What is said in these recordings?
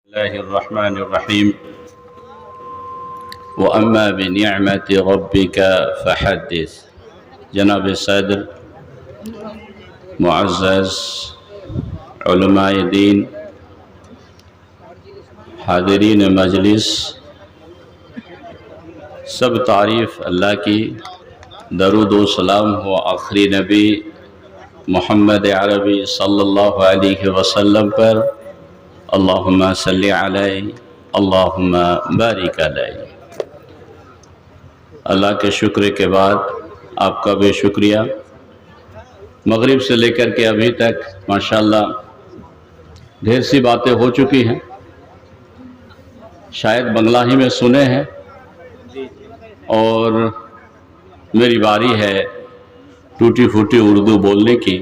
الله الرحمن الرحيم وأما بنعمة ربك فحدث. جناب صدر، معزز علماء دین، حاضرین مجلس، سب تعریف اللہ کی، درود و سلام ہو آخری نبی محمد عربی صلی اللہ علیہ وسلم پر، اللہم صلی علیہ اللہم بارک علیہ۔ اللہ کے شکر کے بعد آپ کا بھی شکریہ۔ مغرب سے لے کر کے ابھی تک ماشاءاللہ ڈھیر سی باتیں ہو چکی ہیں، شاید بنگلہ ہی میں سنے ہیں، اور میری باری ہے ٹوٹی پھوٹی اردو بولنے کی۔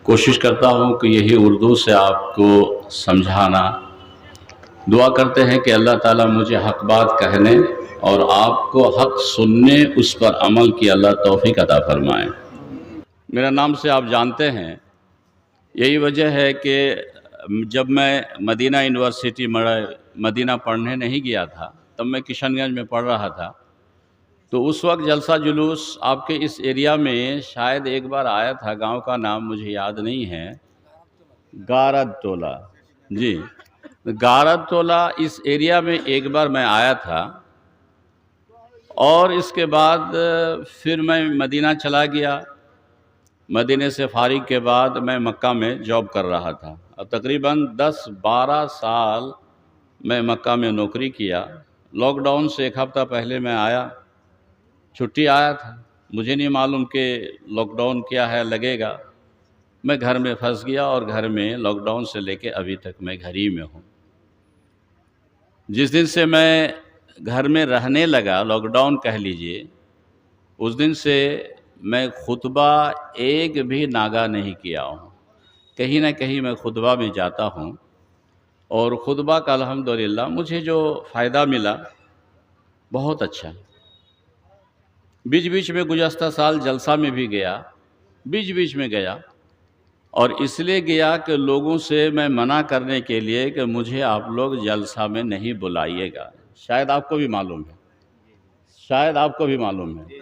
کوشش کرتا ہوں کہ یہی اردو سے آپ کو سمجھانا۔ دعا کرتے ہیں کہ اللہ تعالیٰ مجھے حق بات کہنے اور آپ کو حق سننے، اس پر عمل کی اللہ توفیق عطا فرمائے۔ میرا نام سے آپ جانتے ہیں، یہی وجہ ہے کہ جب میں مدینہ یونیورسٹی مدینہ پڑھنے نہیں گیا تھا، تب میں کشن گنج میں پڑھ رہا تھا، تو اس وقت جلسہ جلوس آپ کے اس ایریا میں شاید ایک بار آیا تھا، گاؤں کا نام مجھے یاد نہیں ہے، گارد ٹولہ، جی گارد ٹولہ، اس ایریا میں ایک بار میں آیا تھا، اور اس کے بعد پھر میں مدینہ چلا گیا۔ مدینے سے فارغ کے بعد میں مکہ میں جاب کر رہا تھا۔ اب تقریباً 10-12 سال میں مکہ میں نوکری کیا۔ لاک ڈاؤن سے ایک ہفتہ پہلے میں آیا، چھٹی آیا تھا، مجھے نہیں معلوم کہ لاک ڈاؤن کیا ہے لگے گا۔ میں گھر میں پھنس گیا، اور گھر میں لاک ڈاؤن سے لے کے ابھی تک میں گھر ہی میں ہوں۔ جس دن سے میں گھر میں رہنے لگا، لاک ڈاؤن کہہ لیجئے، اس دن سے میں خطبہ ایک بھی ناگا نہیں کیا ہوں۔ کہیں نہ کہیں میں خطبہ میں جاتا ہوں، اور خطبہ کا الحمدللہ مجھے جو فائدہ ملا بہت اچھا۔ بیچ بیچ میں گزشتہ سال جلسہ میں بھی گیا، بیچ بیچ میں گیا، اور اس لیے گیا کہ لوگوں سے میں منع کرنے کے لیے کہ مجھے آپ لوگ جلسہ میں نہیں بلائیے گا۔ شاید آپ کو بھی معلوم ہے، شاید آپ کو بھی معلوم ہے،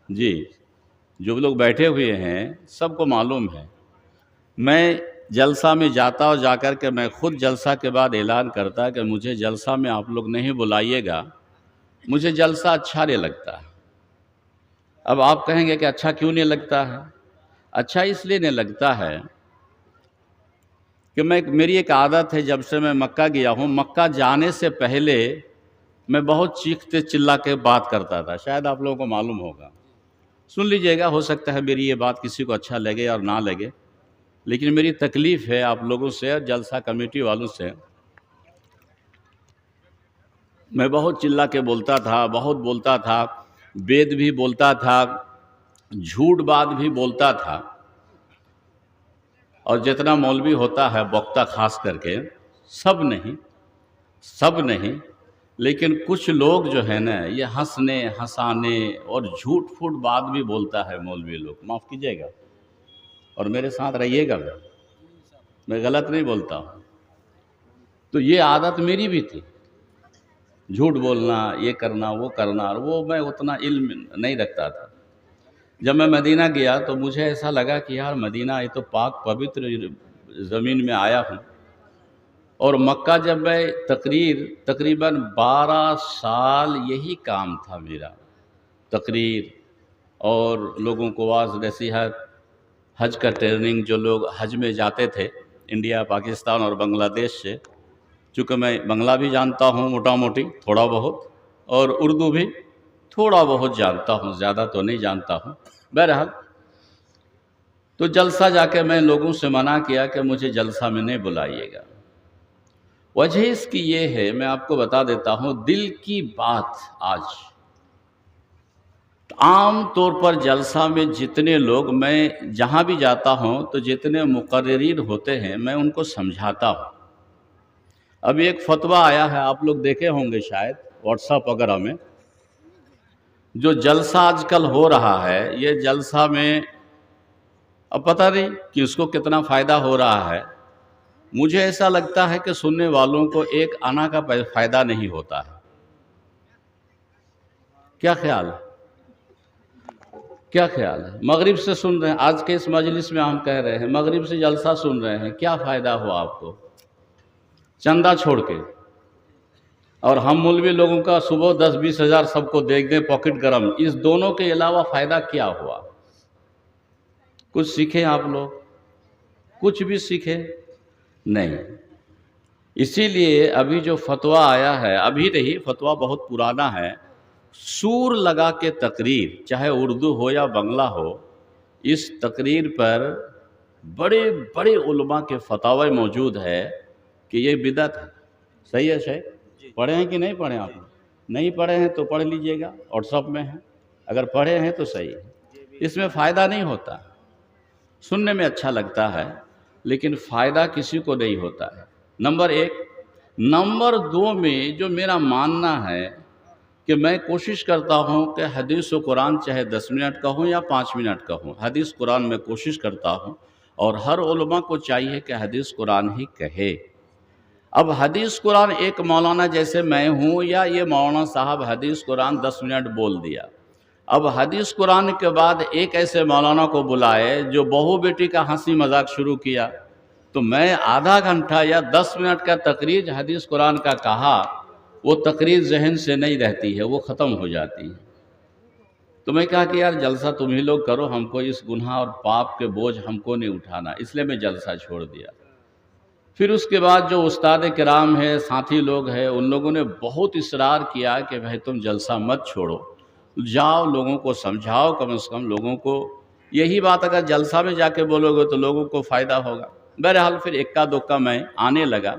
جی جو لوگ بیٹھے ہوئے ہیں سب کو معلوم ہے۔ میں جلسہ میں جاتا، اور جا کر کے میں خود جلسہ کے بعد اعلان کرتا کہ مجھے جلسہ میں آپ لوگ نہیں بلائیے گا، مجھے جلسہ اچھا نہیں لگتا۔ اب آپ کہیں گے کہ اچھا کیوں نہیں لگتا ہے؟ اچھا اس لیے نہیں لگتا ہے کہ میری ایک عادت ہے، جب سے میں مکہ گیا ہوں، مکہ جانے سے پہلے میں بہت چیختے چلا کے بات کرتا تھا، شاید آپ لوگوں کو معلوم ہوگا، سن لیجئے گا، ہو سکتا ہے میری یہ بات کسی کو اچھا لگے اور نہ لگے، لیکن میری تکلیف ہے آپ لوگوں سے اور جلسہ کمیٹی والوں سے۔ میں بہت چلا کے بولتا تھا، بہت بولتا تھا، وید بھی بولتا تھا، جھوٹ بات بھی بولتا تھا، اور جتنا مولوی ہوتا ہے وقتہ خاص کر کے، سب نہیں، لیکن کچھ لوگ جو ہے نا، یہ ہنسنے ہنسانے اور جھوٹ پھوٹ بات بھی بولتا ہے مولوی لوگ، معاف کیجیے گا اور میرے ساتھ رہیے گا، میں غلط نہیں بولتا ہوں۔ تو یہ عادت میری بھی تھی، جھوٹ بولنا، یہ کرنا وہ کرنا، اور وہ میں اتنا علم نہیں رکھتا تھا۔ جب میں مدینہ گیا تو مجھے ایسا لگا کہ یار مدینہ یہ تو پاک پوتر زمین میں آیا ہوں، اور مکہ جب میں تقریباً 12 سال یہی کام تھا میرا، تقریر اور لوگوں کو واعظ نصیحت، حج کا ٹریننگ، جو لوگ حج میں جاتے تھے انڈیا، پاکستان اور بنگلہ دیش سے، چونکہ میں بنگلہ بھی جانتا ہوں موٹا موٹی تھوڑا بہت، اور اردو بھی تھوڑا بہت جانتا ہوں، زیادہ تو نہیں جانتا ہوں۔ بہرحال تو جلسہ جا کے میں لوگوں سے منع کیا کہ مجھے جلسہ میں نہیں بلائیے گا۔ وجہ اس کی یہ ہے، میں آپ کو بتا دیتا ہوں، دل کی بات۔ آج عام طور پر جلسہ میں جتنے لوگ، میں جہاں بھی جاتا ہوں تو جتنے مقررین ہوتے ہیں میں ان کو سمجھاتا ہوں۔ اب ایک فتویٰ آیا ہے، آپ لوگ دیکھے ہوں گے شاید واٹس ایپ وغیرہ میں، جو جلسہ آج کل ہو رہا ہے، یہ جلسہ میں اب پتہ نہیں کہ اس کو کتنا فائدہ ہو رہا ہے، مجھے ایسا لگتا ہے کہ سننے والوں کو ایک آنا کا فائدہ نہیں ہوتا ہے. کیا خیال ہے؟ کیا خیال ہے؟ مغرب سے سن رہے ہیں، آج کے اس مجلس میں ہم کہہ رہے ہیں مغرب سے جلسہ سن رہے ہیں، کیا فائدہ ہوا آپ کو چندہ چھوڑ کے؟ اور ہم مولوی لوگوں کا صبح 10-20 ہزار سب کو دیکھ دیں پاکٹ گرم، اس دونوں کے علاوہ فائدہ کیا ہوا؟ کچھ سیکھیں آپ لوگ؟ کچھ بھی سیکھیں نہیں. اسی لیے ابھی جو فتویٰ آیا ہے، ابھی نہیں، فتویٰ بہت پرانا ہے، سور لگا کے تقریر، چاہے اردو ہو یا بنگلہ ہو، اس تقریر پر بڑے بڑے علماء کے فتاوی موجود ہے کہ یہ بدعت ہے. صحیح ہے شیخ؟ پڑھے ہیں کہ نہیں پڑھے آپ؟ نہیں پڑھے ہیں تو پڑھ لیجئے گا، واٹس ایپ میں ہے، اگر پڑھے ہیں تو صحیح ہے. اس میں فائدہ نہیں ہوتا، سننے میں اچھا لگتا ہے لیکن فائدہ کسی کو نہیں ہوتا ہے. نمبر 1. نمبر 2 میں جو میرا ماننا ہے کہ میں کوشش کرتا ہوں کہ حدیث و قرآن چاہے 10 منٹ کا ہوں یا 5 منٹ کا ہوں، حدیث قرآن میں کوشش کرتا ہوں، اور ہر علماء کو چاہیے کہ حدیث قرآن ہی کہے. اب حدیث قرآن ایک مولانا جیسے میں ہوں یا یہ مولانا صاحب حدیث قرآن 10 منٹ بول دیا، اب حدیث قرآن کے بعد ایک ایسے مولانا کو بلائے جو بہو بیٹی کا ہنسی مذاق شروع کیا، تو میں آدھا گھنٹہ یا 10 منٹ کا تقریر حدیث قرآن کا کہا، وہ تقریر ذہن سے نہیں رہتی ہے، وہ ختم ہو جاتی ہے. تو میں کہا کہ یار جلسہ تم ہی لوگ کرو، ہم کو اس گناہ اور پاپ کے بوجھ ہم کو نہیں اٹھانا، اس لیے میں جلسہ چھوڑ دیا. پھر اس کے بعد جو استاد کرام ہے، ساتھی لوگ ہیں، ان لوگوں نے بہت اصرار کیا کہ بھائی تم جلسہ مت چھوڑو، جاؤ لوگوں کو سمجھاؤ، کم از کم لوگوں کو یہی بات اگر جلسہ میں جا کے بولو گے تو لوگوں کو فائدہ ہوگا. بہرحال پھر اکا دکا میں آنے لگا.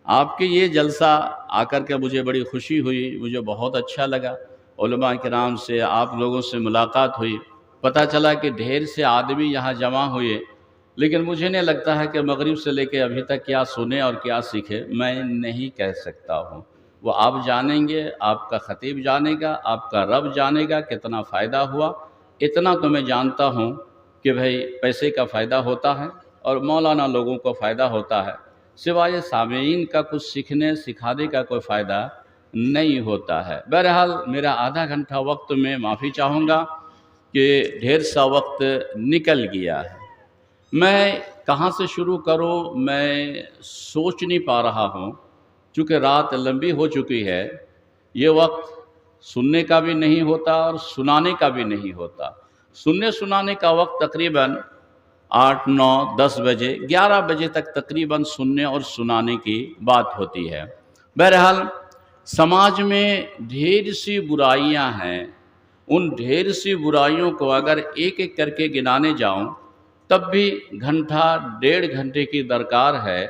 آپ کے یہ جلسہ آ کر کے مجھے بڑی خوشی ہوئی، مجھے بہت اچھا لگا. علماء کرام سے، آپ لوگوں سے ملاقات ہوئی، پتہ چلا کہ ڈھیر سے آدمی یہاں جمع ہوئے، لیکن مجھے نہیں لگتا ہے کہ مغرب سے لے کے ابھی تک کیا سنے اور کیا سیکھے میں نہیں کہہ سکتا ہوں. وہ آپ جانیں گے، آپ کا خطیب جانے گا، آپ کا رب جانے گا کتنا فائدہ ہوا. اتنا تو میں جانتا ہوں کہ بھئی پیسے کا فائدہ ہوتا ہے اور مولانا لوگوں کو فائدہ ہوتا ہے، سوائے سامعین کا کچھ سیکھنے سکھانے کا کوئی فائدہ نہیں ہوتا ہے. بہرحال میرا آدھا گھنٹہ وقت میں معافی چاہوں گا کہ ڈھیر سا وقت نکل گیا ہے. میں کہاں سے شروع کروں میں سوچ نہیں پا رہا ہوں، چونکہ رات لمبی ہو چکی ہے. یہ وقت سننے کا بھی نہیں ہوتا اور سنانے کا بھی نہیں ہوتا. سننے سنانے کا وقت تقریباً 8, 9, 10 بجے 11 بجے تک تقریباً سننے اور سنانے کی بات ہوتی ہے. بہرحال سماج میں ڈھیر سی برائیاں ہیں، ان ڈھیر سی برائیوں کو اگر ایک ایک کر کے گنانے جاؤں تب بھی گھنٹہ 1.5 گھنٹے کی درکار ہے،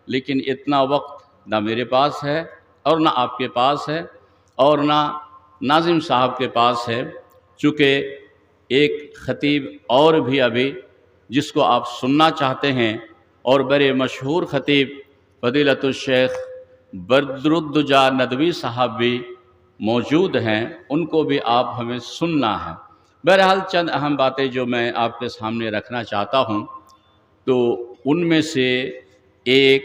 لیکن اتنا وقت نہ میرے پاس ہے اور نہ آپ کے پاس ہے اور نہ ناظم صاحب کے پاس ہے. چونکہ ایک خطیب اور بھی ابھی جس کو آپ سننا چاہتے ہیں اور بڑے مشہور خطیب فضیلت الشیخ بدرالدجا ندوی صاحب بھی موجود ہیں، ان کو بھی آپ ہمیں سننا ہے. بہرحال چند اہم باتیں جو میں آپ کے سامنے رکھنا چاہتا ہوں، تو ان میں سے ایک،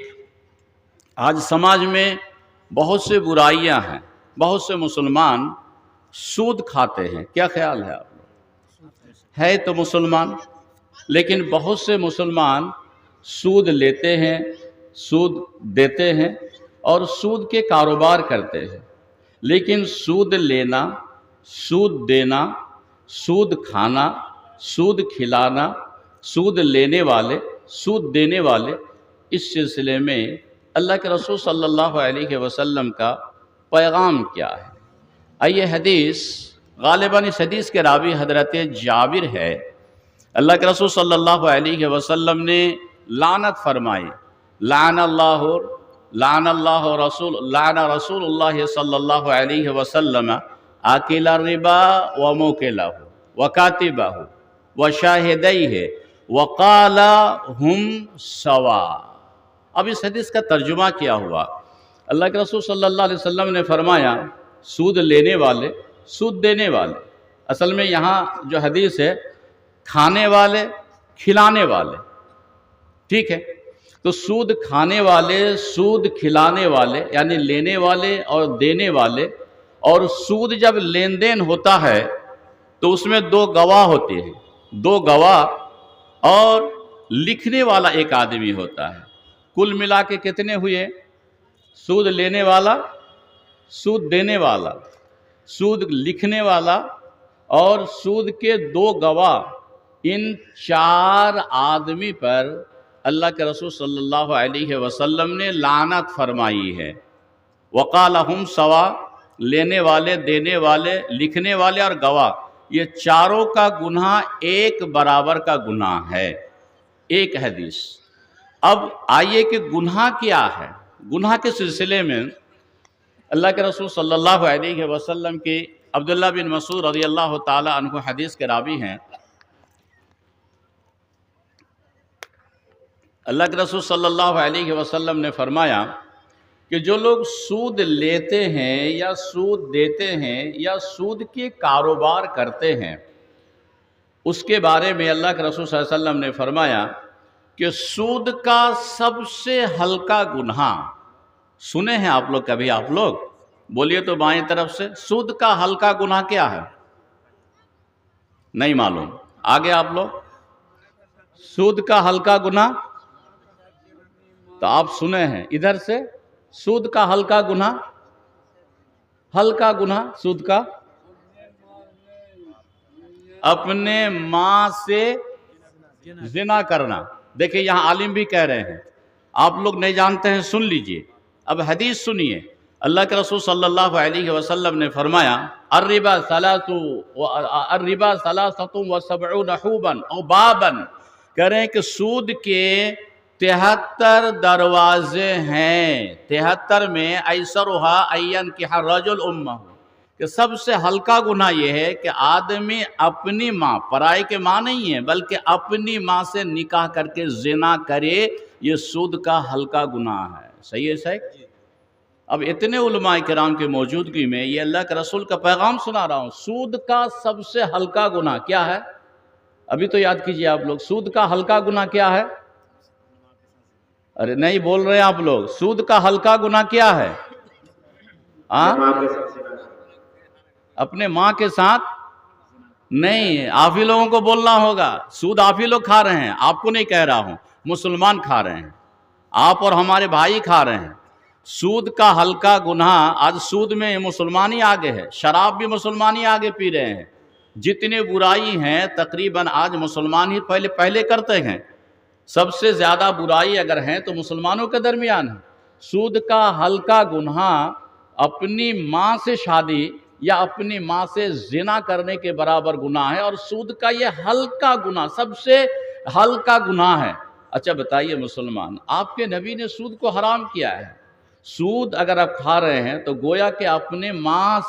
آج سماج میں بہت سے برائیاں ہیں، بہت سے مسلمان سود کھاتے ہیں. کیا خیال ہے آپ لوگ؟ ہے تو مسلمان، لیکن بہت سے مسلمان سود لیتے ہیں، سود دیتے ہیں اور سود کے کاروبار کرتے ہیں. لیکن سود لینا، سود دینا، سود کھانا، سود کھلانا، سود لینے والے، سود دینے والے، اس سلسلے میں اللہ کے رسول صلی اللہ علیہ وسلم کا پیغام کیا ہے؟ آئیے حدیث، غالباً اس حدیث کے راوی حضرت جابر ہے. اللہ کے رسول صلی اللہ علیہ وسلم نے لعنت فرمائی، لعن رسول اللہ صلی اللہ علیہ وسلم آکل الربا وموکلہ وکاتبہ وشاہدیہ وقال ہم سوا. اب اس حدیث کا ترجمہ کیا ہوا؟ اللہ کے رسول صلی اللہ علیہ وسلم نے فرمایا سود لینے والے، سود دینے والے، اصل میں یہاں جو حدیث ہے کھانے والے، کھلانے والے، ٹھیک ہے. تو سود کھانے والے، سود کھلانے والے یعنی لینے والے اور دینے والے، اور سود جب لین دین ہوتا ہے تو اس میں دو گواہ ہوتے ہیں، دو گواہ اور لکھنے والا ایک آدمی ہوتا ہے۔ کل ملا کے کتنے ہوئے؟ سود لینے والا، سود دینے والا، سود لکھنے والا اور سود کے دو گواہ، ان چار آدمی پر اللہ کے رسول صلی اللہ علیہ وسلم نے لعنت فرمائی ہے۔ وقالہم سوا، لینے والے، دینے والے، لکھنے والے اور گواہ، یہ چاروں کا گناہ ایک برابر کا گناہ ہے۔ ایک حدیث۔ اب آئیے کہ گناہ کیا ہے؟ گناہ کے سلسلے میں اللہ کے رسول صلی اللہ علیہ وسلم کی عبداللہ بن مسعود رضی اللہ تعالی عنہ حدیث کے راوی ہیں۔ اللہ کے رسول صلی اللہ علیہ وسلم نے فرمایا کہ جو لوگ سود لیتے ہیں یا سود دیتے ہیں یا سود کے کاروبار کرتے ہیں، اس کے بارے میں اللہ کے رسول صلی اللہ علیہ وسلم نے فرمایا کہ سود کا سب سے ہلکا گناہ، سنے ہیں آپ لوگ کبھی؟ آپ لوگ بولیے تو بائیں طرف سے، سود کا ہلکا گناہ کیا ہے؟ نہیں معلوم؟ آگے آپ لوگ، سود کا ہلکا گناہ تو آپ سنے ہیں ادھر سے، سود کا ہلکا گناہ، ہلکا گناہ سود کا اپنے ماں سے زنا کرنا۔ دیکھیں یہاں عالم بھی کہہ رہے ہیں، آپ لوگ نہیں جانتے ہیں، سن لیجئے، اب حدیث سنیے۔ اللہ کے رسول صلی اللہ علیہ وسلم نے فرمایا الربا ثلاثۃ وسبعون حوبا او بابا، کہہ رہے ہیں کہ سود کے 73 دروازے ہیں، 73 میں ایسرھا ان ینکح الرجل امہ، کہ سب سے ہلکا گناہ یہ ہے کہ آدمی اپنی ماں، پرائے کے ماں نہیں ہے بلکہ اپنی ماں سے نکاح کر کے زنا کرے، یہ سود کا ہلکا گناہ ہے۔ صحیح ہے صحیح؟ اب اتنے علماء کرام کی موجودگی میں یہ اللہ کے رسول کا پیغام سنا رہا ہوں، سود کا سب سے ہلکا گناہ کیا ہے؟ ابھی تو یاد کیجئے آپ لوگ، سود کا ہلکا گناہ کیا ہے؟ ارے نہیں بول رہے ہیں آپ لوگ، سود کا ہلکا گناہ کیا ہے؟ اپنے ماں کے ساتھ نہیں، آپ ہی لوگوں کو بولنا ہوگا، سود آپ ہی لوگ کھا رہے ہیں، آپ کو نہیں کہہ رہا ہوں، مسلمان کھا رہے ہیں، آپ اور ہمارے بھائی کھا رہے ہیں۔ سود کا ہلکا گناہ، آج سود میں مسلمان ہی آگے ہے، شراب بھی مسلمان ہی آگے پی رہے ہیں، جتنے برائی ہیں تقریباً آج مسلمان ہی پہلے کرتے ہیں، سب سے زیادہ برائی اگر ہیں تو مسلمانوں کے درمیان ہے۔ سود کا ہلکا گناہ اپنی ماں سے شادی یا اپنی ماں سے زنا کرنے کے برابر گناہ ہے، اور سود کا یہ ہلکا گناہ سب سے ہلکا گناہ ہے۔ اچھا بتائیے مسلمان، آپ کے نبی نے سود کو حرام کیا ہے، سود اگر آپ کھا رہے ہیں تو گویا کہ اپنی ماں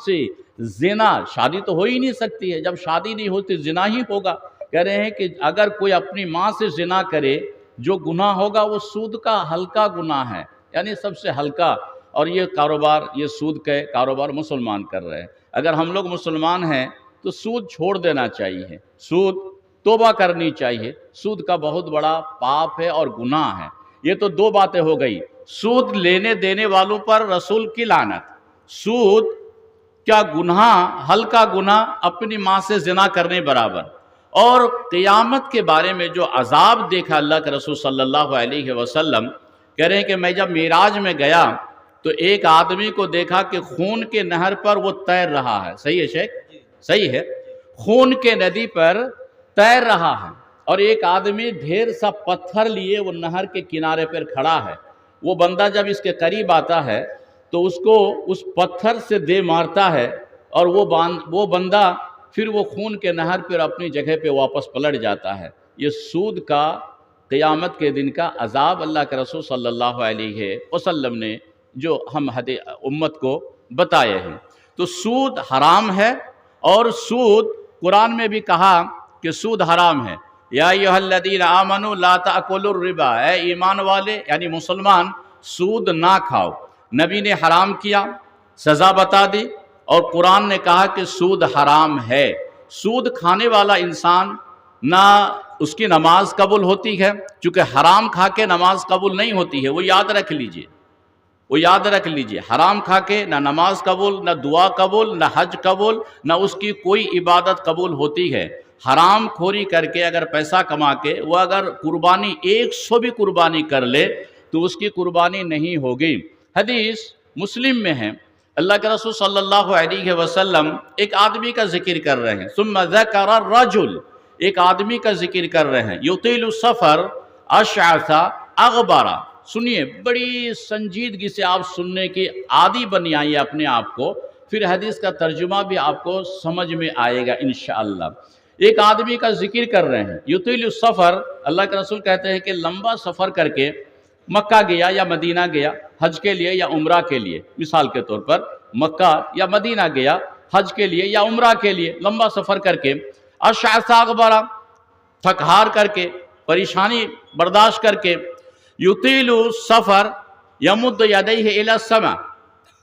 سے زنا، شادی تو ہو ہی نہیں سکتی ہے، جب شادی نہیں ہوتی زنا ہی ہوگا۔ کہہ رہے ہیں کہ اگر کوئی اپنی ماں سے زنا کرے، جو گناہ ہوگا وہ سود کا ہلکا گناہ ہے، یعنی سب سے ہلکا، اور یہ کاروبار، یہ سود کے کاروبار مسلمان کر رہے ہیں۔ اگر ہم لوگ مسلمان ہیں تو سود چھوڑ دینا چاہیے، سود توبہ کرنی چاہیے، سود کا بہت بڑا پاپ ہے اور گناہ ہے۔ یہ تو دو باتیں ہو گئی، سود لینے دینے والوں پر رسول کی لعنت، سود کیا گناہ، ہلکا گناہ اپنی ماں سے زنا کرنے برابر، اور قیامت کے بارے میں جو عذاب دیکھا اللہ کے رسول صلی اللہ علیہ وسلم، کہہ رہے ہیں کہ میں جب معراج میں گیا تو ایک آدمی کو دیکھا کہ خون کے نہر پر وہ تیر رہا ہے۔ صحیح ہے شیخ؟ صحیح ہے، خون کے ندی پر تیر رہا ہے، اور ایک آدمی ڈھیر سا پتھر لیے وہ نہر کے کنارے پر کھڑا ہے، وہ بندہ جب اس کے قریب آتا ہے تو اس کو اس پتھر سے دے مارتا ہے، اور وہ بندہ پھر وہ خون کے نہر پر اپنی جگہ پہ واپس پلٹ جاتا ہے۔ یہ سود کا قیامت کے دن کا عذاب اللہ کے رسول صلی اللہ علیہ وسلم نے جو ہم امت کو بتائے ہیں۔ تو سود حرام ہے، اور سود قرآن میں بھی کہا کہ سود حرام ہے، یا ایھا الذین آمنوا لا تأکلوا الربا، اے ایمان والے یعنی مسلمان سود نہ کھاؤ۔ نبی نے حرام کیا، سزا بتا دی، اور قرآن نے کہا کہ سود حرام ہے۔ سود کھانے والا انسان نہ اس کی نماز قبول ہوتی ہے، چونکہ حرام کھا کے نماز قبول نہیں ہوتی ہے، وہ یاد رکھ لیجئے، وہ یاد رکھ لیجئے، حرام کھا کے نہ نماز قبول، نہ دعا قبول، نہ حج قبول، نہ اس کی کوئی عبادت قبول ہوتی ہے۔ حرام خوری کر کے اگر پیسہ کما کے وہ اگر قربانی 100 بھی قربانی کر لے تو اس کی قربانی نہیں ہوگی۔ حدیث مسلم میں ہے، اللہ کے رسول صلی اللہ علیہ وسلم ایک آدمی کا ذکر کر رہے ہیں، ثم ذکر الرجل، ایک آدمی کا ذکر کر رہے ہیں، یطیل السفر اشعث اغبر۔ سنیے، بڑی سنجیدگی سے آپ سننے کی عادی بنی آئیے اپنے آپ کو، پھر حدیث کا ترجمہ بھی آپ کو سمجھ میں آئے گا انشاءاللہ۔ ایک آدمی کا ذکر کر رہے ہیں، یطیل السفر، اللہ کے رسول کہتے ہیں کہ لمبا سفر کر کے مکہ گیا یا مدینہ گیا حج کے لیے یا عمرہ کے لیے، مثال کے طور پر مکہ یا مدینہ گیا حج کے لیے یا عمرہ کے لیے، لمبا سفر کر کے، اشعث اغبر، تھک ہار کر کے، پریشانی برداشت کر کے، یطیل السفر یمد یدیہ الی السماء،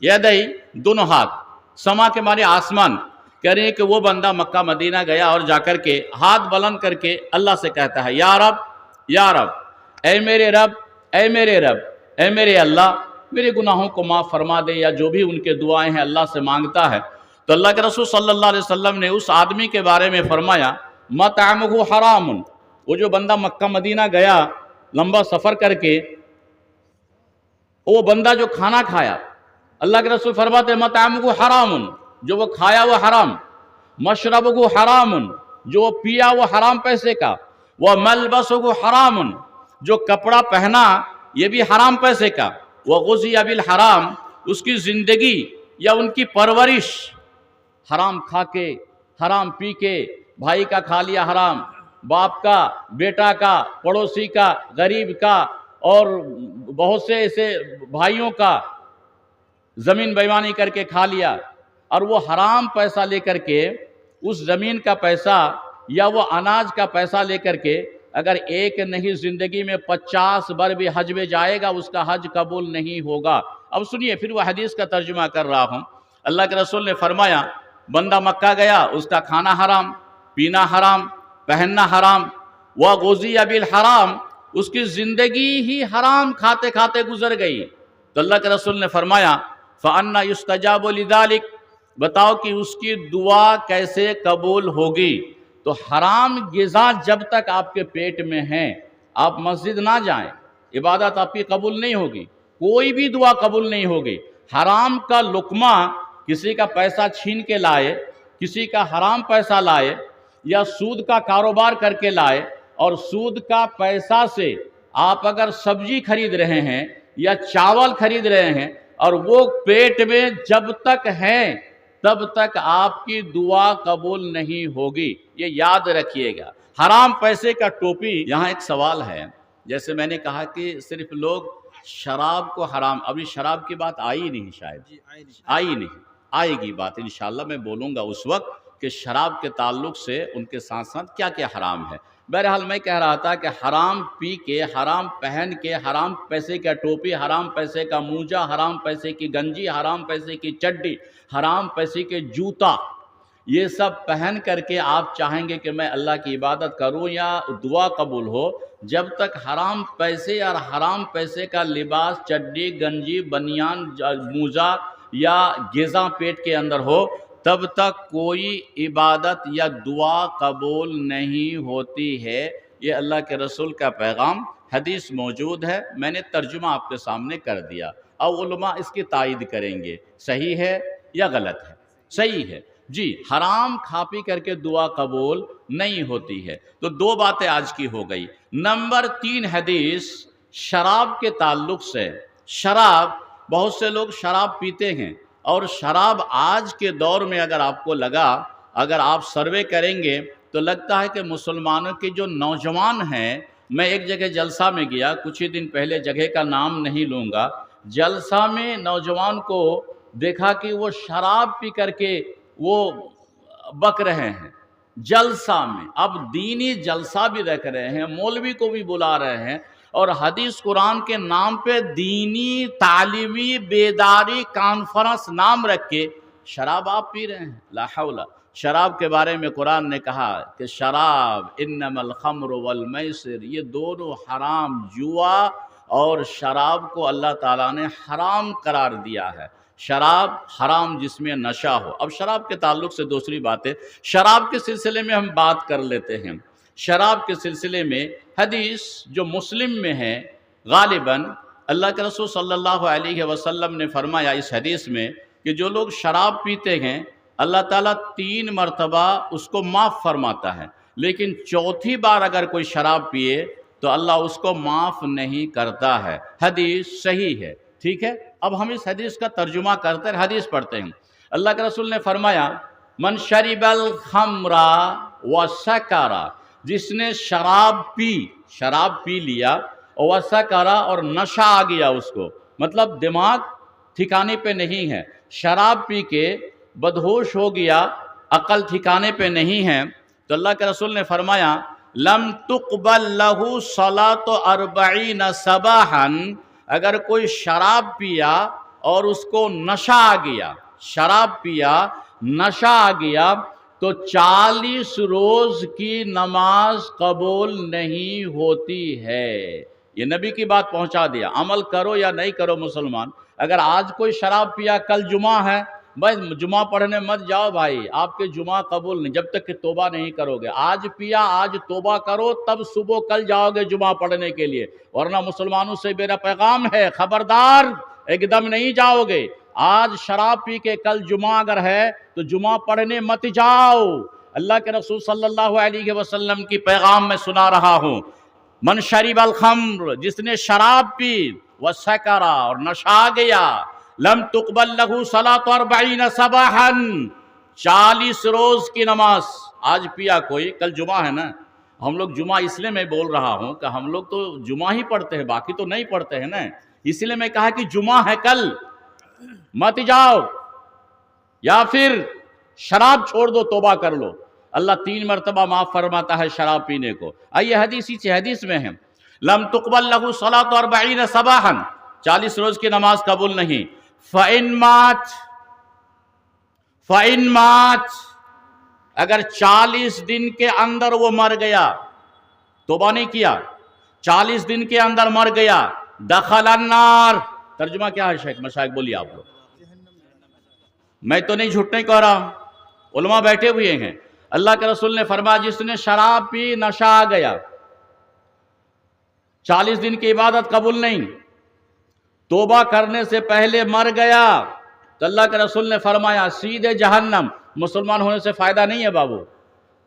یدی دونوں ہاتھ سما کے معنی آسمان، کہہ رہے ہیں کہ وہ بندہ مکہ مدینہ گیا اور جا کر کے ہاتھ بلند کر کے اللہ سے کہتا ہے، یا رب، یا رب، اے میرے رب، اے میرے رب، اے میرے اللہ، میرے گناہوں کو معاف فرما دے، یا جو بھی ان کے دعائیں ہیں اللہ سے مانگتا ہے۔ تو اللہ کے رسول صلی اللہ علیہ وسلم نے اس آدمی کے بارے میں فرمایا، مطعمہ حرام، وہ جو بندہ مکہ مدینہ گیا لمبا سفر کر کے، وہ بندہ جو کھانا کھایا، اللہ کے رسول فرماتے مطعمہ حرام، جو وہ کھایا وہ حرام، مشربہ حرام، جو وہ پیا وہ حرام پیسے کا، وملبسہ حرام، جو کپڑا پہنا یہ بھی حرام پیسے کا، وغذی بالحرام، اس کی زندگی یا ان کی پرورش حرام کھا کے، حرام پی کے، بھائی کا کھا لیا حرام، باپ کا، بیٹا کا، پڑوسی کا، غریب کا، اور بہت سے ایسے بھائیوں کا زمین بیمانی کر کے کھا لیا، اور وہ حرام پیسہ لے کر کے، اس زمین کا پیسہ یا وہ اناج کا پیسہ لے کر کے اگر ایک نہیں زندگی میں 50 بار بھی حج میں جائے گا اس کا حج قبول نہیں ہوگا۔ اب سنیے، پھر وہ حدیث کا ترجمہ کر رہا ہوں۔ اللہ کے رسول نے فرمایا، بندہ مکہ گیا، اس کا کھانا حرام، پینا حرام، پہننا حرام، وغذی بالحرام، اس کی زندگی ہی حرام کھاتے کھاتے گزر گئی۔ تو اللہ کے رسول نے فرمایا، فَأَنَّا يُسْتَجَابُ لِذَلِكَ، بتاؤ کہ اس کی دعا کیسے قبول ہوگی؟ تو حرام غذا جب تک آپ کے پیٹ میں ہیں، آپ مسجد نہ جائیں، عبادت آپ کی قبول نہیں ہوگی، کوئی بھی دعا قبول نہیں ہوگی۔ حرام کا لقمہ کسی کا پیسہ چھین کے لائے، کسی کا حرام پیسہ لائے، یا سود کا کاروبار کر کے لائے، اور سود کا پیسہ سے آپ اگر سبزی خرید رہے ہیں یا چاول خرید رہے ہیں اور وہ پیٹ میں جب تک ہیں تب تک آپ کی دعا قبول نہیں ہوگی، یہ یاد رکھیے گا۔ حرام پیسے کا ٹوپی۔ یہاں ایک سوال ہے، جیسے میں نے کہا کہ صرف لوگ شراب کو حرام، ابھی شراب کی بات آئی نہیں، شاید آئی نہیں، آئے گی بات انشاءاللہ، میں بولوں گا اس وقت کہ شراب کے تعلق سے ان کے ساتھ ساتھ کیا کیا حرام ہے۔ بہرحال میں کہہ رہا تھا کہ حرام پی کے، حرام پہن کے، حرام پیسے کا ٹوپی، حرام پیسے کا موجہ، حرام پیسے کی گنجی، حرام پیسے کی چڈی، حرام پیسے کے جوتا، یہ سب پہن کر کے آپ چاہیں گے کہ میں اللہ کی عبادت کروں یا دعا قبول ہو، جب تک حرام پیسے اور حرام پیسے کا لباس، چڈی، گنجی، بنیان، موزہ یا غذا پیٹ کے اندر ہو، تب تک کوئی عبادت یا دعا قبول نہیں ہوتی ہے۔ یہ اللہ کے رسول کا پیغام، حدیث موجود ہے، میں نے ترجمہ آپ کے سامنے کر دیا، اور علماء اس کی تائید کریں گے صحیح ہے یا غلط ہے۔ صحیح ہے جی، حرام کھا پی کر کے دعا قبول نہیں ہوتی ہے۔ تو دو باتیں آج کی ہو گئی۔ نمبر 3 حدیث شراب کے تعلق سے۔ شراب، بہت سے لوگ شراب پیتے ہیں، اور شراب آج کے دور میں اگر آپ کو لگا، اگر آپ سروے کریں گے تو لگتا ہے کہ مسلمانوں کے جو نوجوان ہیں، میں ایک جگہ جلسہ میں گیا کچھ ہی دن پہلے، جگہ کا نام نہیں لوں گا، جلسہ میں نوجوان کو دیکھا کہ وہ شراب پی کر کے وہ بک رہے ہیں جلسہ میں۔ اب دینی جلسہ بھی رکھ رہے ہیں، مولوی کو بھی بلا رہے ہیں، اور حدیث قرآن کے نام پہ دینی تعلیمی بیداری کانفرنس نام رکھ کے شراب آپ پی رہے ہیں۔ لا حول، شراب کے بارے میں قرآن نے کہا کہ شراب انما الخمر والمیسر، یہ دونوں حرام، جوا اور شراب کو اللہ تعالیٰ نے حرام قرار دیا ہے۔ شراب حرام جس میں نشہ ہو۔ اب شراب کے تعلق سے دوسری بات ہے، شراب کے سلسلے میں ہم بات کر لیتے ہیں۔ شراب کے سلسلے میں حدیث جو مسلم میں ہے، غالباً اللہ کے رسول صلی اللہ علیہ وسلم نے فرمایا اس حدیث میں کہ جو لوگ شراب پیتے ہیں اللہ تعالیٰ 3 مرتبہ اس کو معاف فرماتا ہے، لیکن چوتھی بار اگر کوئی شراب پیے تو اللہ اس کو معاف نہیں کرتا ہے۔ حدیث صحیح ہے، ٹھیک ہے۔ اب ہم اس حدیث کا ترجمہ کرتے ہیں، حدیث پڑھتے ہیں۔ اللہ کے رسول نے فرمایا من شرب الخمر وسکر، جس نے شراب پی لیا، وسکر اور نشہ آ گیا اس کو، مطلب دماغ ٹھکانے پہ نہیں ہے، شراب پی کے بدہوش ہو گیا، عقل ٹھکانے پہ نہیں ہے، تو اللہ کے رسول نے فرمایا لم تقبل لہ صلاۃ 40 صباحا، اگر کوئی شراب پیا اور اس کو نشہ آ گیا، شراب پیا نشہ آ گیا، تو 40 روز کی نماز قبول نہیں ہوتی ہے۔ یہ نبی کی بات پہنچا دیا، عمل کرو یا نہیں کرو مسلمان۔ اگر آج کوئی شراب پیا، کل جمعہ ہے، بس جمعہ پڑھنے مت جاؤ بھائی، آپ کے جمعہ قبول نہیں جب تک کہ توبہ نہیں کرو گے۔ آج پیا، آج توبہ کرو، تب صبح کل جاؤ گے جمعہ پڑھنے کے لیے، ورنہ مسلمانوں سے میرا پیغام ہے، خبردار، ایک دم نہیں جاؤ گے۔ آج شراب پی کے کل جمعہ اگر ہے تو جمعہ پڑھنے مت جاؤ۔ اللہ کے رسول صلی اللہ علیہ وسلم کی پیغام میں سنا رہا ہوں، من شرب الخمر، جس نے شراب پی، وسکر اور نشہ آ گیا، لم تقبل لہ صلاۃ 40 صباحا، 40 روز کی نماز۔ آج پیا کوئی، کل جمعہ ہے نا، ہم لوگ جمعہ اس لیے میں بول رہا ہوں کہ ہم لوگ تو جمعہ ہی پڑھتے ہیں، باقی تو نہیں پڑھتے ہیں نا، اس لیے میں کہا کہ جمعہ ہے کل مت جاؤ، یا پھر شراب چھوڑ دو، توبہ کر لو، اللہ 3 مرتبہ معاف فرماتا ہے شراب پینے کو۔ آئیے حدیث میں ہے لم تقبل لہ صلاۃ 40 صباحا، 40 روز کی نماز قبول نہیں۔ فَإِن مات، اگر 40 دن کے اندر وہ مر گیا، توبہ نہیں کیا، 40 دن کے اندر مر گیا، دخل النار، ترجمہ کیا ہے شیخ مشائخ بولیے آپ لوگ، میں تو نہیں جھوٹ نہیں کہہ رہا ہوں، علماء بیٹھے ہوئے ہیں۔ اللہ کے رسول نے فرمایا جس نے شراب پی، نشہ آ گیا، 40 دن کی عبادت قبول نہیں، توبہ کرنے سے پہلے مر گیا، تو اللہ کے رسول نے فرمایا سیدھے جہنم۔ مسلمان ہونے سے فائدہ نہیں ہے بابو،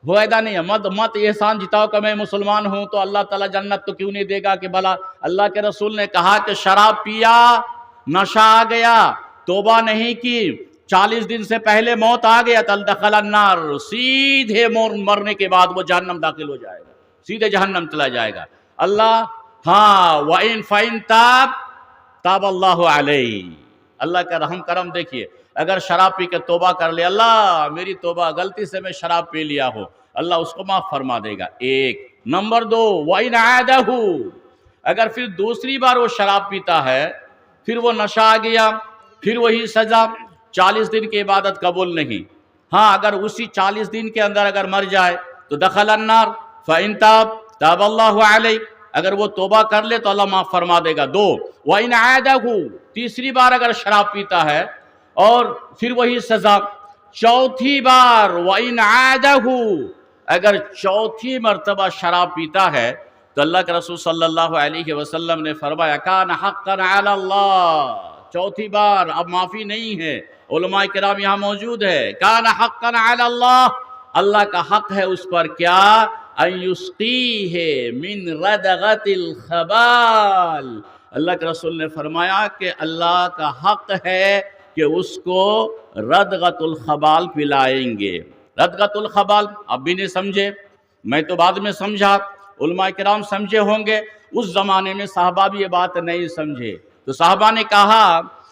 فائدہ نہیں ہے، مت احسان جتاؤ کہ میں مسلمان ہوں تو اللہ تعالیٰ جنت تو کیوں نہیں دے گا کہ بھلا۔ اللہ کے رسول نے کہا کہ شراب پیا، نشہ آ گیا، توبہ نہیں کی، 40 دن سے پہلے موت آ گیا، تو دخل النار، سیدھے مرنے کے بعد وہ جہنم داخل ہو جائے گا، سیدھے جہنم چلا جائے گا۔ اللہ ہاں فَإِن تاب اللہ علیہ، اللہ کا رحم کرم دیکھیے، اگر شراب پی کے توبہ کر لے، اللہ میری توبہ، غلطی سے میں شراب پی لیا ہو، اللہ اس کو معاف فرما دے گا، ایک۔ نمبر 2 وَإِنْ عَادَهُ، اگر پھر دوسری بار وہ شراب پیتا ہے، پھر وہ نشہ آ گیا، پھر وہی سزا، 40 دن کی عبادت قبول نہیں۔ ہاں اگر اسی 40 دن کے اندر اگر مر جائے تو دخل النار۔ فَإِن تاب اللہ علیہ، اگر وہ توبہ کر لے تو اللہ معاف فرما دے گا۔ 2 وَإِنْ عَادَهُ، تیسری بار اگر شراب پیتا ہے اور پھر وہی سزا۔ چوتھی بار وَإِنْ عَادَهُ، اگر چوتھی مرتبہ شراب پیتا ہے تو اللہ کے رسول صلی اللہ علیہ وسلم نے فرمایا کان حقا علی اللہ، چوتھی بار اب معافی نہیں ہے، علماء کرام یہاں موجود ہے، کان حقا علی اللہ، اللہ کا حق ہے اس پر کیا، ان یسقیہ من ردغۃ الخبال، اللہ کے رسول نے فرمایا کہ اللہ کا حق ہے کہ اس کو ردغۃ الخبال پلائیں گے۔ ردغۃ الخبال اب بھی نہیں سمجھے، میں تو بعد میں سمجھا، علماء کرام سمجھے ہوں گے، اس زمانے میں صحابہ بھی یہ بات نہیں سمجھے، تو صحابہ نے کہا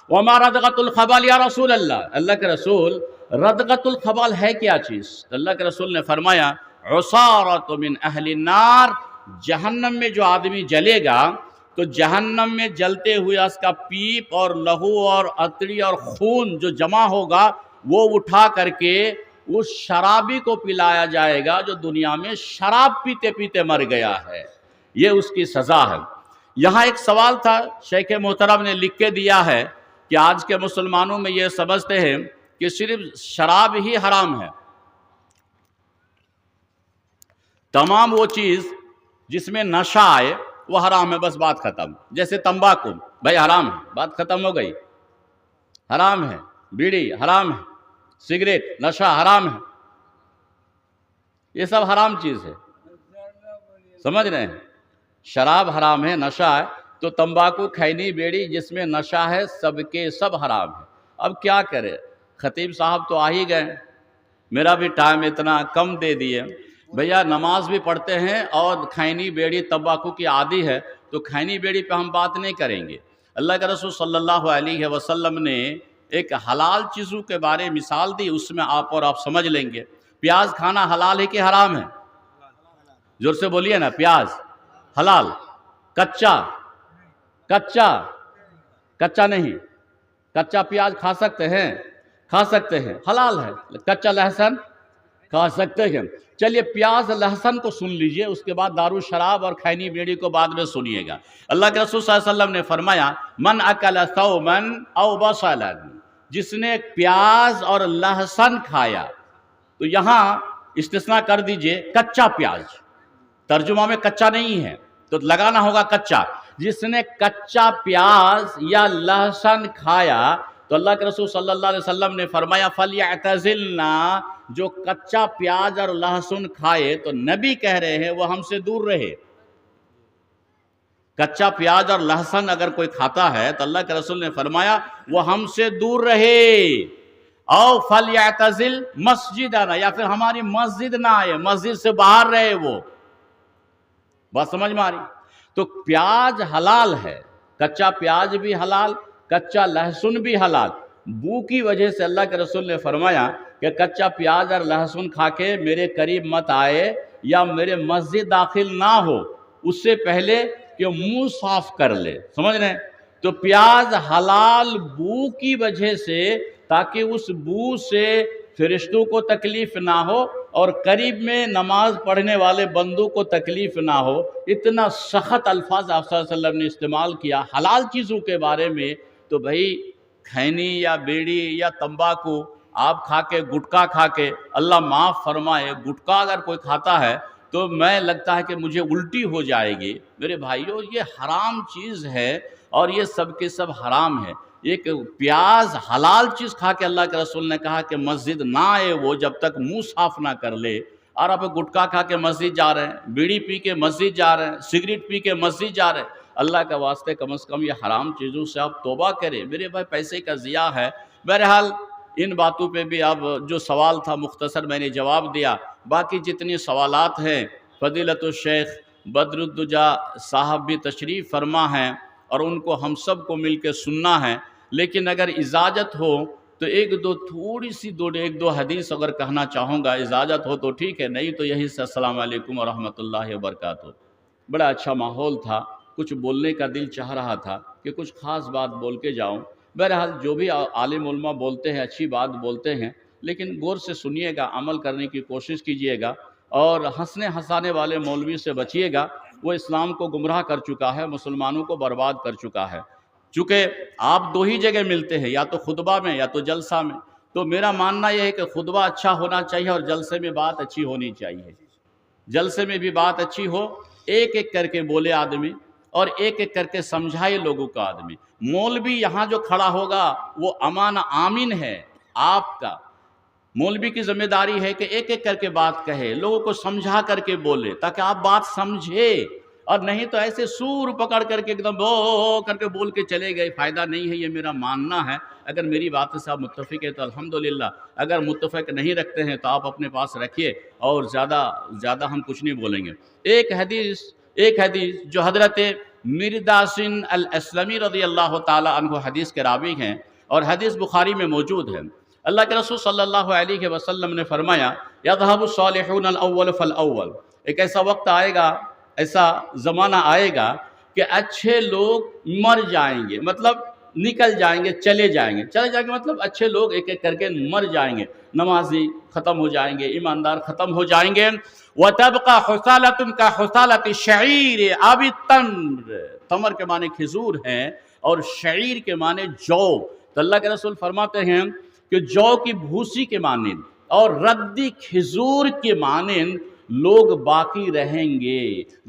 وما ردغۃ الخبال یا رسول اللہ، اللہ کے رسول ردغۃ الخبال ہے کیا چیز؟ تو اللہ کے رسول نے فرمایا عصارۃ من اہل النار، جہنم میں جو آدمی جلے گا تو جہنم میں جلتے ہوئے اس کا پیپ اور لہو اور اتڑی اور خون جو جمع ہوگا وہ اٹھا کر کے اس شرابی کو پلایا جائے گا جو دنیا میں شراب پیتے پیتے مر گیا ہے، یہ اس کی سزا ہے۔ یہاں ایک سوال تھا، شیخ محترم نے لکھ کے دیا ہے کہ آج کے مسلمانوں میں یہ سمجھتے ہیں کہ صرف شراب ہی حرام ہے، تمام وہ چیز جس میں نشہ آئے وہ حرام ہے، بس بات ختم۔ جیسے تمباکو بھائی حرام ہے، بات ختم ہو گئی، حرام ہے، بیڑی حرام ہے، سگریٹ نشہ حرام ہے، یہ سب حرام چیز ہے، سمجھ رہے ہیں؟ شراب حرام ہے، نشہ ہے، تو تمباکو، کھینی، بیڑی جس میں نشہ ہے سب کے سب حرام ہے۔ اب کیا کرے؟ خطیب صاحب تو آ ہی گئے، میرا بھی ٹائم اتنا کم دے دیے، بھیا نماز بھی پڑھتے ہیں اور کھینی بیڑی تمباکو کی عادی ہے، تو کھینی بیڑی پہ ہم بات نہیں کریں گے۔ اللہ کے رسول صلی اللہ علیہ وسلم نے ایک حلال چیزوں کے بارے مثال دی، اس میں آپ اور آپ سمجھ لیں گے۔ پیاز کھانا حلال ہے کہ حرام ہے؟ زور سے بولیے نا، پیاز حلال، کچا نہیں، کچا پیاز کھا سکتے ہیں، حلال ہے۔ کچا لہسن کھا سکتے ہیں۔ چلیے پیاز لہسن کو سن لیجئے، اس کے بعد دارو شراب اور کھینی بیڑی کو بعد میں سنیے گا۔ اللہ کے رسول صلی اللہ علیہ وسلم نے فرمایا من اکل ثوما او بصلا، جس نے پیاز اور لہسن کھایا، تو یہاں استثناء کر دیجئے کچا پیاز، ترجمہ میں کچا نہیں ہے تو لگانا ہوگا کچا۔ جس نے کچا پیاز یا لہسن کھایا تو اللہ کے رسول صلی اللہ علیہ وسلم نے فرمایا فَلْيَعْتَزِلْنَا، جو کچا پیاز اور لہسن کھائے تو نبی کہہ رہے ہیں وہ ہم سے دور رہے۔ کچا پیاز اور لہسن اگر کوئی کھاتا ہے تو اللہ کے رسول نے فرمایا وہ ہم سے دور رہے، او فَلْيَعْتَزِلْ مَسْجِدَنَا، یا پھر ہماری مسجد نہ آئے، مسجد سے باہر رہے وہ۔ بات سمجھ میں آ رہی؟ تو پیاز حلال ہے، کچا پیاز بھی حلال، کچا لہسن بھی حلال۔ بو کی وجہ سے اللہ کے رسول نے فرمایا کہ کچا پیاز اور لہسن کھا کے میرے قریب مت آئے یا میرے مسجد داخل نہ ہو، اس سے پہلے کہ منہ صاف کر لے۔ سمجھ رہے ہیں؟ تو پیاز حلال بو کی وجہ سے، تاکہ اس بو سے فرشتوں کو تکلیف نہ ہو اور قریب میں نماز پڑھنے والے بندوں کو تکلیف نہ ہو، اتنا سخت الفاظ آپ صلی اللہ علیہ وسلم نے استعمال کیا حلال چیزوں کے بارے میں۔ تو بھائی کھینی یا بیڑی یا تمباکو آپ کھا کے، گٹکا کھا کے، اللہ معاف فرمائے، گٹکا اگر کوئی کھاتا ہے تو میں لگتا ہے کہ مجھے الٹی ہو جائے گی۔ میرے بھائیو یہ حرام چیز ہے اور یہ سب کے سب حرام ہے۔ ایک پیاز حلال چیز کھا کے اللہ کے رسول نے کہا کہ مسجد نہ آئے وہ جب تک منہ صاف نہ کر لے، اور آپ گٹکا کھا کے مسجد جا رہے ہیں، بیڑی پی کے مسجد جا رہے ہیں، سگریٹ پی کے مسجد جا رہے ہیں۔ اللہ کے واسطے کم از کم یہ حرام چیزوں سے آپ توبہ کریں۔ میرے بھائی پیسے کا ضیاع ہے۔ بہرحال ان باتوں پہ بھی اب جو سوال تھا مختصر میں نے جواب دیا، باقی جتنی سوالات ہیں فضیلت الشیخ بدر الدجا صاحب بھی تشریف فرما ہیں اور ان کو ہم سب کو مل کے سننا ہے، لیکن اگر اجازت ہو تو ایک دو حدیث اگر کہنا چاہوں گا، اجازت ہو تو ٹھیک ہے، نہیں تو یہی سے السلام علیکم ورحمۃ اللہ وبرکاتہ۔ بڑا اچھا ماحول تھا، کچھ بولنے کا دل چاہ رہا تھا کہ کچھ خاص بات بول کے جاؤں۔ بہرحال جو بھی عالم علماء بولتے ہیں اچھی بات بولتے ہیں، لیکن غور سے سنیے گا، عمل کرنے کی کوشش کیجیے گا، اور ہنسنے ہنسانے والے مولوی سے بچیے گا، وہ اسلام کو گمراہ کر چکا ہے، مسلمانوں کو برباد کر چکا ہے۔ چونکہ آپ دو ہی جگہ ملتے ہیں، یا تو خطبہ میں یا تو جلسہ میں، تو میرا ماننا یہ ہے کہ خطبہ اچھا ہونا چاہیے اور جلسے میں بات اچھی ہونی چاہیے۔ جلسے میں بھی بات اچھی ہو، ایک ایک کر کے بولے آدمی اور ایک ایک کر کے سمجھائے لوگوں کا آدمی۔ مولوی یہاں جو کھڑا ہوگا وہ امان آمین ہے آپ کا۔ مولوی کی ذمہ داری ہے کہ ایک ایک کر کے بات کہے، لوگوں کو سمجھا کر کے بولے تاکہ آپ بات سمجھے، اور نہیں تو ایسے سور پکڑ کر کے ایک دم بو کر کے بول کے چلے گئے، فائدہ نہیں ہے، یہ میرا ماننا ہے۔ اگر میری بات سے آپ متفق ہے تو الحمدللہ، اگر متفق نہیں رکھتے ہیں تو آپ اپنے پاس رکھیے، اور زیادہ ہم کچھ نہیں بولیں گے۔ ایک حدیث جو حضرت مرداسن الاسلمی رضی اللہ تعالی عنہ حدیث کے راوی ہیں، اور حدیث بخاری میں موجود ہے۔ اللہ کے رسول صلی اللہ علیہ وسلم نے فرمایا یذهب الصالحون الاول فالاول، ایک ایسا وقت آئے گا، ایسا زمانہ آئے گا کہ اچھے لوگ مر جائیں گے، مطلب نکل جائیں گے، چلے جائیں گے مطلب اچھے لوگ ایک ایک کر کے مر جائیں گے، نمازی ختم ہو جائیں گے، ایماندار ختم ہو جائیں گے۔ وَتَبْقَى حُثَالَةٌ كَحُثَالَةِ الشَّعِيرِ أَوِ التَّمْرِ، تمر کے معنی کھجور ہیں اور شعیر کے معنی جو۔ تو اللہ کے رسول فرماتے ہیں کہ جو کی بھوسی کے مانند اور ردی کھجور کے مانند لوگ باقی رہیں گے۔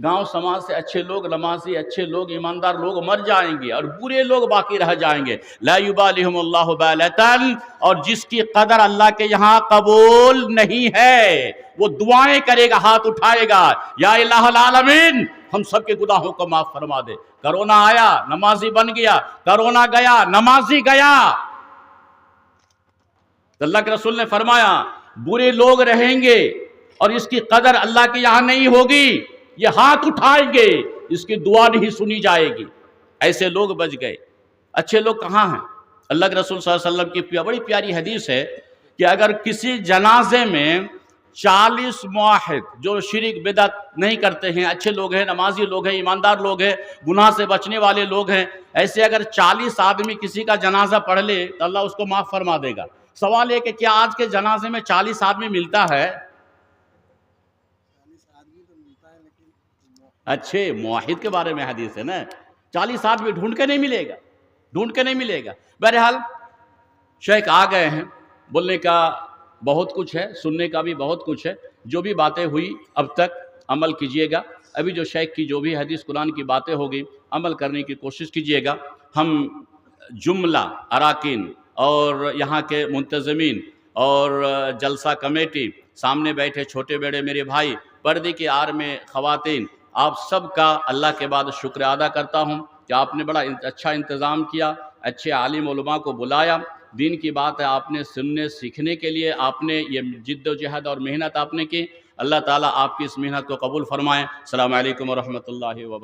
گاؤں سماج سے اچھے لوگ، نمازی اچھے لوگ، ایماندار لوگ مر جائیں گے اور برے لوگ باقی رہ جائیں گے۔ لا یبالہم اللہ بالۃ، اور جس کی قدر اللہ کے یہاں قبول نہیں ہے وہ دعائیں کرے گا، ہاتھ اٹھائے گا، یا الہ العالمین ہم سب کے گناہوں کو معاف فرما دے۔ کرونا آیا، نمازی بن گیا، کرونا گیا، نمازی گیا۔ تو اللہ کے رسول نے فرمایا برے لوگ رہیں گے اور اس کی قدر اللہ کے یہاں نہیں ہوگی، یہ ہاتھ اٹھائیں گے، اس کی دعا نہیں سنی جائے گی، ایسے لوگ بچ گئے۔ اچھے لوگ کہاں ہیں؟ اللہ کے رسول صلی اللہ علیہ وسلم کی بڑی پیاری حدیث ہے کہ اگر کسی جنازے میں 40 موحد جو شرک بدعت نہیں کرتے ہیں، اچھے لوگ ہیں، نمازی لوگ ہیں، ایماندار لوگ ہیں، گناہ سے بچنے والے لوگ ہیں، ایسے اگر 40 آدمی کسی کا جنازہ پڑھ لے تو اللہ اس کو معاف فرما دے گا۔ سوال ہے کہ کیا آج کے جنازے میں 40 آدمی ملتا ہے؟ اچھے موحد کے بارے میں حدیث ہے نا، 40 آدمی ڈھونڈ کے نہیں ملے گا۔ بہرحال شیخ آ گئے ہیں، بولنے کا بہت کچھ ہے، سننے کا بھی بہت کچھ ہے، جو بھی باتیں ہوئی اب تک عمل کیجئے گا۔ ابھی جو شیخ کی جو بھی حدیث قرآن کی باتیں ہوگی عمل کرنے کی کوشش کیجئے گا۔ ہم جملہ اراکین اور یہاں کے منتظمین اور جلسہ کمیٹی، سامنے بیٹھے چھوٹے بڑے میرے بھائی، پردے کی آڑ میں خواتین، آپ سب کا اللہ کے بعد شکر ادا کرتا ہوں کہ آپ نے بڑا اچھا انتظام کیا، اچھے عالم علماء کو بلایا، دین کی بات ہے آپ نے سننے سیکھنے کے لیے آپ نے یہ جد و جہد اور محنت آپ نے کی۔ اللہ تعالیٰ آپ کی اس محنت کو قبول فرمائے۔ السلام علیکم ورحمۃ اللہ وبرکاتہ۔